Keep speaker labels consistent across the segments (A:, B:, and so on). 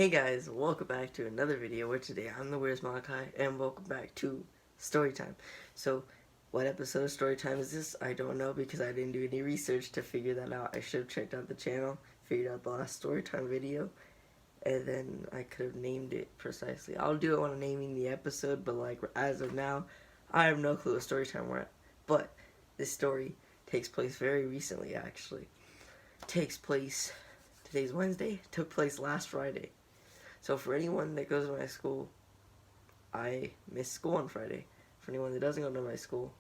A: Hey guys, welcome back to another video where today I'm the Where's Malachi and welcome back to Storytime. So, what episode of Storytime is this? I don't know because I didn't do any research to figure that out. I should have checked out the channel, figured out the last Storytime video, and then I could have named it precisely. I'll do it when I'm naming the episode, but like as of now, I have no clue what Storytime we're at. But this story takes place very recently actually. Today's Wednesday, took place last Friday. So for anyone that goes to my school, I miss school on Friday. For anyone that doesn't go to my school,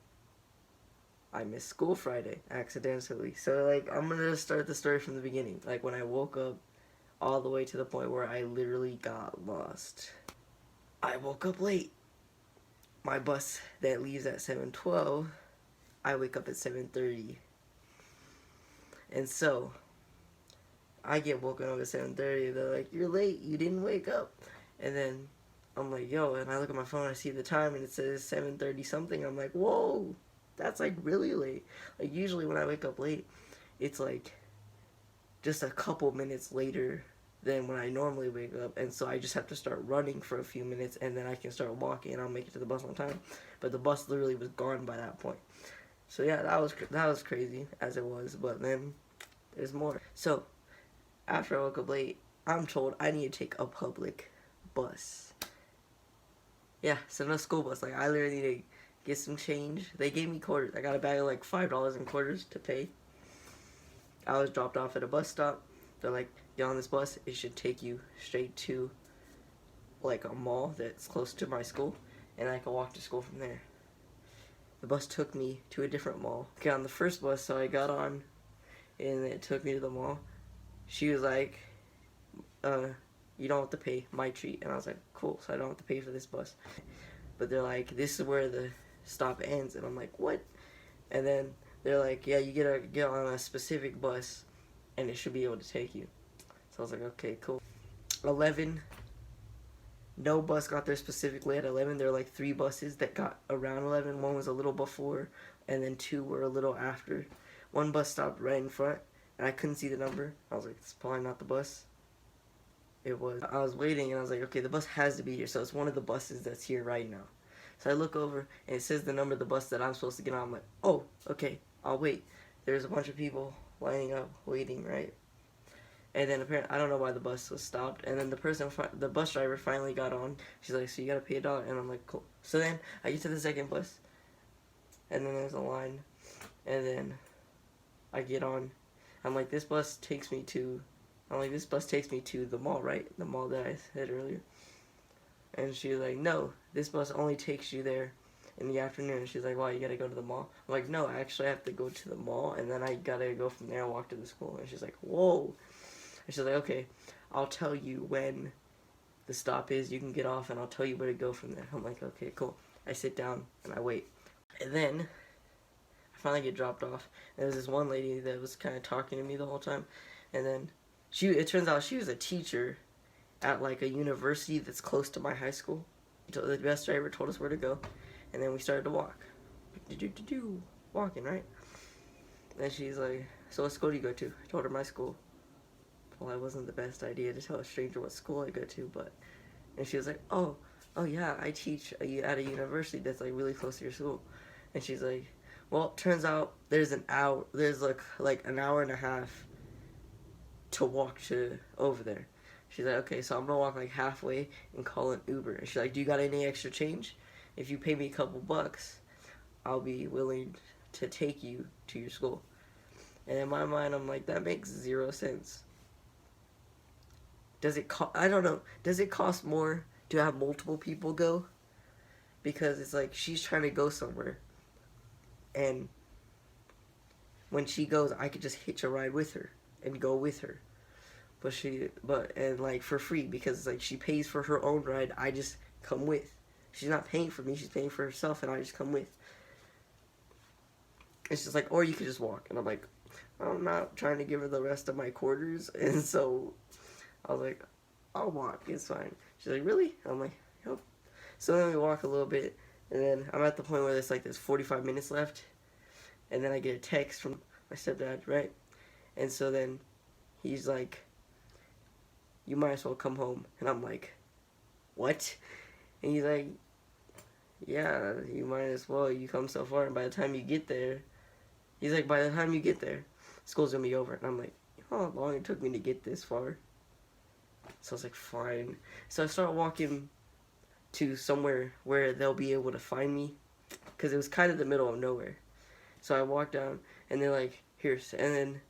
A: I missed school Friday accidentally. So like I'm gonna start the story from the beginning. Like when I woke up all the way to the point where I literally got lost. I woke up late. My bus that leaves at 7:12, I wake up at 7:30. And so I get woken up at 7:30. They're like, "You're late. You didn't wake up." And then I'm like, "Yo!" And I look at my phone. I see the time, and it says 7:30 something. I'm like, "Whoa, that's like really late." Like usually when I wake up late, it's like just a couple minutes later than when I normally wake up, and so I just have to start running for a few minutes, and then I can start walking, and I'll make it to the bus on time. But the bus literally was gone by that point. So yeah, that was crazy as it was. But then there's more. So after I woke up late, I'm told I need to take a public bus. Yeah, so no school bus. Like, I literally need to get some change. They gave me quarters. I got a bag of like $5 in quarters to pay. I was dropped off at a bus stop. They're like, "Get on this bus. It should take you straight to like a mall that's close to my school, and I can walk to school from there." The bus took me to a different mall. Okay, on the first bus, so I got on, and it took me to the mall. She was like, "You don't have to pay, my treat." And I was like, "Cool, so I don't have to pay for this bus." But they're like, "This is where the stop ends." And I'm like, "What?" And then they're like, "Yeah, you get on a specific bus, and it should be able to take you." So I was like, "Okay, cool." 11, no bus got there specifically at 11. There were like 3 buses that got around 11. One was a little before, and then 2 were a little after. One bus stopped right in front, and I couldn't see the number. I was like, "It's probably not the bus." It was. I was waiting, and I was like, "Okay, the bus has to be here, so it's one of the buses that's here right now." So I look over, and it says the number of the bus that I'm supposed to get on. I'm like, "Oh, okay, I'll wait." There's a bunch of people lining up, waiting, right? And then apparently, I don't know why the bus was stopped. And then the bus driver finally got on. She's like, "So you gotta pay $1." And I'm like, "Cool." So then I get to the second bus, and then there's a line, and then I get on. I'm like, this bus takes me to the mall, right? The mall that I said earlier. And she was like, "No, this bus only takes you there in the afternoon." She's like, "Why, you gotta go to the mall?" I'm like, "No, I actually have to go to the mall, and then I gotta go from there and walk to the school." And she's like, "Whoa." And she's like, "Okay, I'll tell you when the stop is, you can get off, and I'll tell you where to go from there." I'm like, "Okay, cool." I sit down, and I wait. And then I finally get dropped off. And there was this one lady that was kind of talking to me the whole time. And then it turns out she was a teacher at like a university that's close to my high school. The bus driver told us where to go, and then we started to walk. Walking, right? And she's like, "So what school do you go to?" I told her my school. Well, it wasn't the best idea to tell a stranger what school I go to, but... And she was like, oh yeah, I teach at a university that's like really close to your school." And she's like, "Well, turns out there's like an hour and a half to walk to over there." She's like, "Okay, so I'm gonna walk like halfway and call an Uber." And she's like, "Do you got any extra change? If you pay me a couple bucks, I'll be willing to take you to your school." And in my mind, I'm like, that makes 0 sense. I don't know, does it cost more to have multiple people go? Because it's like, she's trying to go somewhere, and when she goes, I could just hitch a ride with her and go with her. And like for free, because like she pays for her own ride, I just come with. She's not paying for me, she's paying for herself, and I just come with. It's just like, or you could just walk. And I'm like, I'm not trying to give her the rest of my quarters, and so I was like, "I'll walk, it's fine." She's like, "Really?" I'm like, "Yep." So then we walk a little bit, and then I'm at the point where there's 45 minutes left, and then I get a text from my stepdad, right? And so then he's like, you might as well come home. And I'm like, what? And he's like, yeah, you might as well. You come so far, and by the time you get there, he's like, by the time you get there, school's gonna be over. And I'm like, you know how long it took me to get this far? So I was like, fine. So I start walking to somewhere where they'll be able to find me, because it was kind of the middle of nowhere. So I walk down, and they're like, here's, and then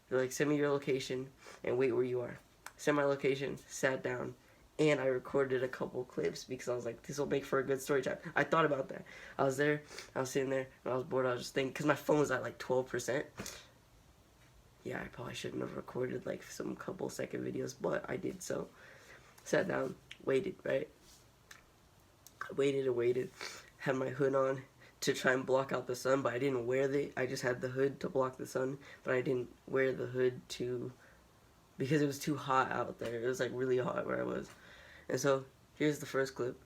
A: they're like, send me your location and wait where you are. Sent my location, sat down, and I recorded a couple clips because I was like, this will make for a good story time. I thought about that. I was there, I was sitting there, and I was bored. I was just thinking, because my phone was at like 12%. Yeah, I probably shouldn't have recorded like some couple second videos, but I did. So sat down, waited, right? I waited and waited, had my hood on to try and block out the sun, but I didn't wear I just had the hood to block the sun, but I didn't wear the hood because it was too hot out there. It was like really hot where I was. And so here's the first clip.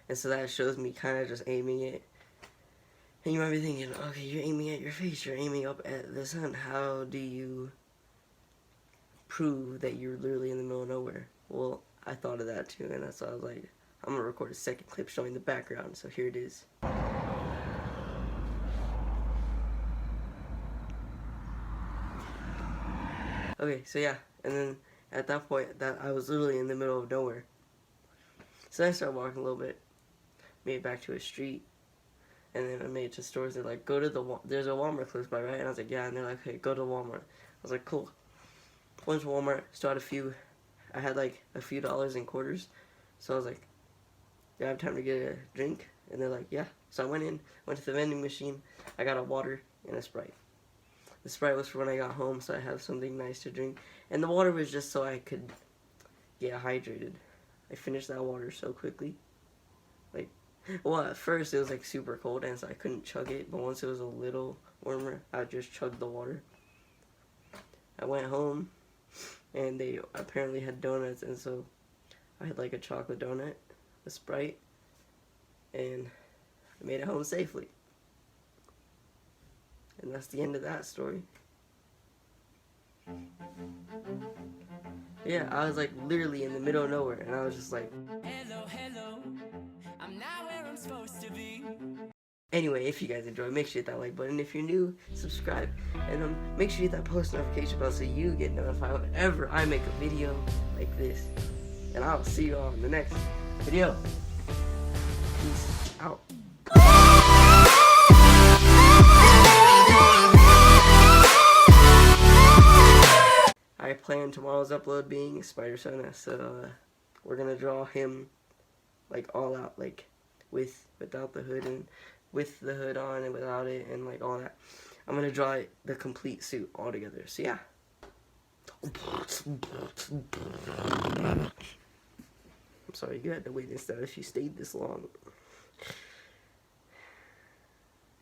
A: And so that shows me kind of just aiming it. And you might be thinking, okay, you're aiming at your face, you're aiming up at the sun. How do you prove that you're literally in the middle of nowhere? Well, I thought of that too, and that's why I was like, I'm gonna record a second clip showing the background. So here it is. Okay, so yeah, and then at that point, that I was literally in the middle of nowhere. So I started walking a little bit, made it back to a street, and then I made it to stores. They're like, go to there's a Walmart close by, right? And I was like, yeah. And they're like, hey, go to Walmart. I was like, cool. Went to Walmart, still had I had like a few dollars in quarters. So I was like, do I have time to get a drink? And they're like, yeah. So I went to the vending machine. I got a water and a Sprite. The Sprite was for when I got home, so I have something nice to drink. And the water was just so I could get hydrated. I finished that water so quickly. Like, well, at first it was like super cold, and so I couldn't chug it. But once it was a little warmer, I just chugged the water. I went home, and they apparently had donuts, and so I had like a chocolate donut, a Sprite, and I made it home safely. And that's the end of that story. Yeah, I was like literally in the middle of nowhere, and I was just like, hello, hello, I'm not where I'm supposed to be. Anyway, if you guys enjoyed, make sure you hit that like button. If you're new, subscribe, and make sure you hit that post notification bell so you get notified whenever I make a video like this. And I'll see you all in the next video. Peace out. I plan tomorrow's upload being Spider-Sona, so we're gonna draw him like all out, like without the hood and with the hood on and without it and like all that. I'm gonna draw the complete suit all together. So yeah. I'm sorry you had to wait this time if you stayed this long.